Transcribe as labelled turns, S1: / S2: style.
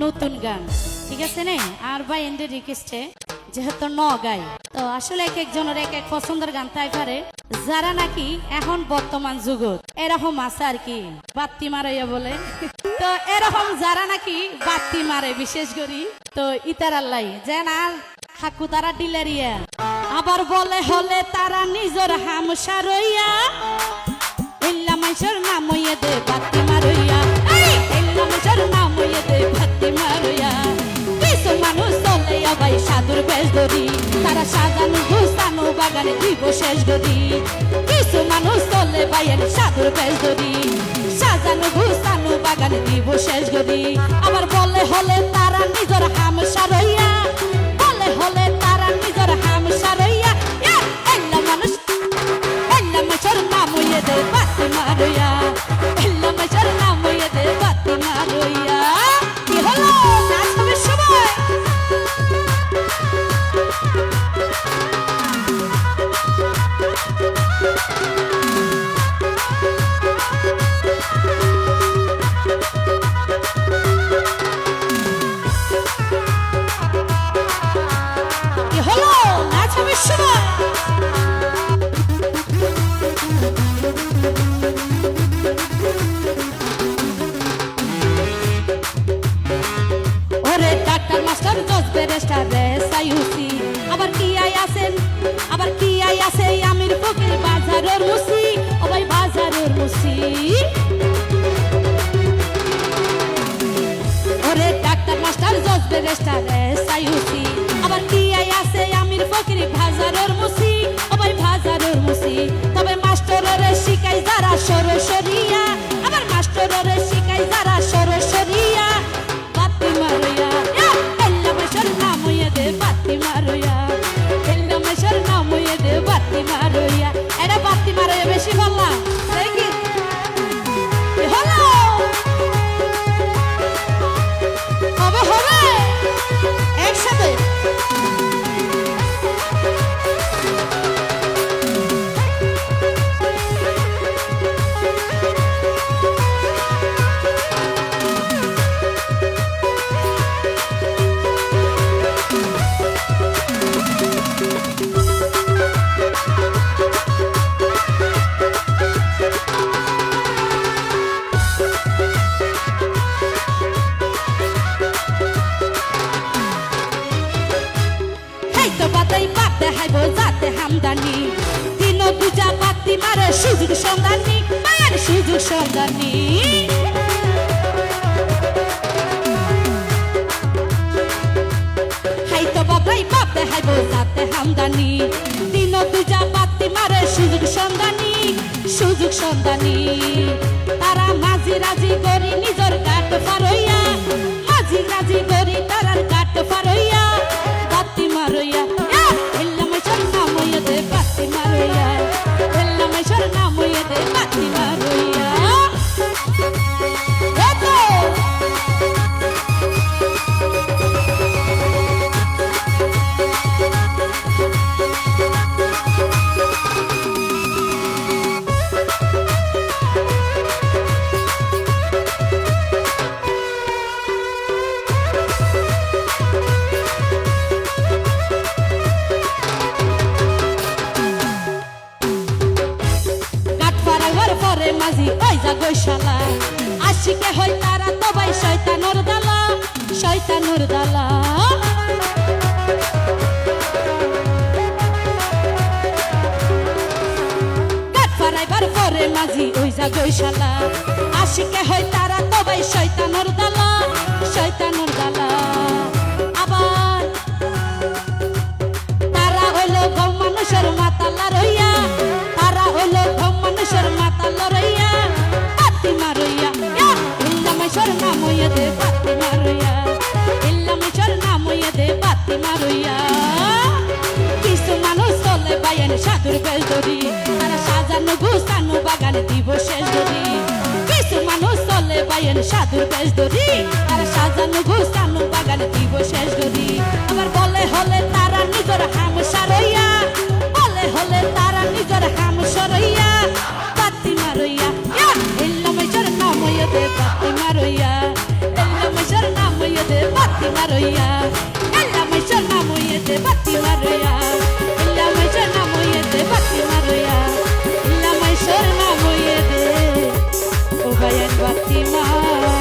S1: নতুন গান, ঠিক আছে নে? আর ভাই এন্ডের রিকোয়েস্টে যেহেতু ন গাই, তো আসলে এক একজনের এক এক পছন্দের গান তাই পারে। যারা নাকি এখন বর্তমান যুগত এরকম আছে আর কি বাত্তি মারাইয়া বলে, তো এরকম যারা নাকি বাত্তি মারে বিশেষ করি, তো ইতার আল্লাহ যে না হাকু তারা ডিলারিয়া আবার বলে হলে তারা নিজের হামসা রইয়া ইল্লা মাইশর নাম হইয়ে দে বাত্তি মারইয়া, ইল্লা মাইশর নাম হইয়ে দে বাত্তি মারইয়া। কিছু মানুষ চলে ভাই সাধুর বেশ ধরি, তারা সাজানো গুছানো বাগানে দিব শেষ গদি। কিছু মানুষ চলে ভাই সাধুর বেশ ধরি, সাজানো গুছানো বাগানে দিব শেষ গদি। আবার বলে হলে তারা নিজের হামসা রইয়া, বলে হলে তারা নিজের হামসা রইয়া। ইল্লা মানুষ ইল্লা মাইশর নাম হইয়ে দে বাত্তি মারইয়া, ইল্লা মাইশর নাম হইয়ে দে বাত্তি মারইয়া। কি হলো নাচ হবে সবাই? কি হলো নাচ হবে সবাই? ওরে ডাক্তার মাস্টার জজ ব্যারিস্টার রেসাইউসি আবার কি আই আছেন, আবার কি আই আছে আমির ফকির বাজারের মুসি, ও ভাই বাজারের মুসি। ওরে ডাক্তার মাস্টার জজ ব্যারিস্টার রেসাইউসি আবার কি আই আছে আমির ফকির বাজারের মুসি, ও ভাই বাজারের মুসি। তবে মাস্টারের শিখাই যারা সরসরিয়া, আবার মাস্টারের শিখাই যারা সরসরিয়া বাত্তি মারইয়া। ইল্লা মাইশর নাম হইয়ে দে বাত্তি মারইয়া, ইল্লা মাইশর নাম হইয়ে দে বাত্তি মারইয়া। এটা বাত্তি মারইয়া বেশি বললাম দেখি হলো হবে হবে একসাথে। যাতে হামদানি দিন পূজা বাতি মারে সুযোগ সন্ধানী মায়ের সুযোগ সন্ধানী। হাইতো বাবাই বাপে হাইবো যাতে হামদানি দিন পূজা বাতি মারে সুযোগ সন্ধানী, সুযোগ সন্ধানী। তারা মাঝি রাজি করি নিজের গাট ফারইয়া, মাঝি রাজি করি তারার গাট ফারইয়া বাতি মারইয়া। ইল্লা মাইশর নাম হইয়ে দে বাত্তি মারইয়া, ইল্লা মাইশর নাম হইয়ে দে বাত্তি মারইয়া। মাঝি ওই যা গৈশালা আশিকে হই তারা তো ভাই শয়তানোর দালা, শয়তানোর দালা। গাট ফারাইবার পরে মাঝি ওই যা গৈশালা আশিকে হই তারা তো ভাই শয়তানোর দালা, শয়তানোর দালা। আবার তারা হইলো গম মানুষের মাতালা রইয়া, তারা হইলো গম মানুষের মাতালা রইয়া বাত্তি মারইয়া। ইল্লা মাইশর নাম হইয়ে দে বাত্তি মারইয়া, ইল্লা মাইশর নাম হইয়ে দে বাত্তি মারইয়া। কিছু মানুষ চলে বাইন সাধুর বেশ ধরি, তারা সাজানো গুছানো বাগানে দিব শেষ গদি। কিছু মানুষ চলে বাইন সাধুর বেশ ধরি, তারা সাজানো গুছানো বাগানে দিব শেষ গদি। আবার বলে হলে তারা নিজের হামসা রইয়া, বলে হলে তারা নিজের হামসা রইয়া বাত্তি মারইয়া। ইল্লা মাইশর নাম হইয়ে দে বাত্তি মারইয়া, ইল্লা মাইশর নাম হইয়ে দে বাতি মারইয়া এলা মাইশর নাম হইয়েতে বাতি মারইয়া এলা মাইশর নাম হইয়েতে বাতি মারইয়া এলা মাইশর নাম হইয়েতে ও ভাইয়ান বাতি মার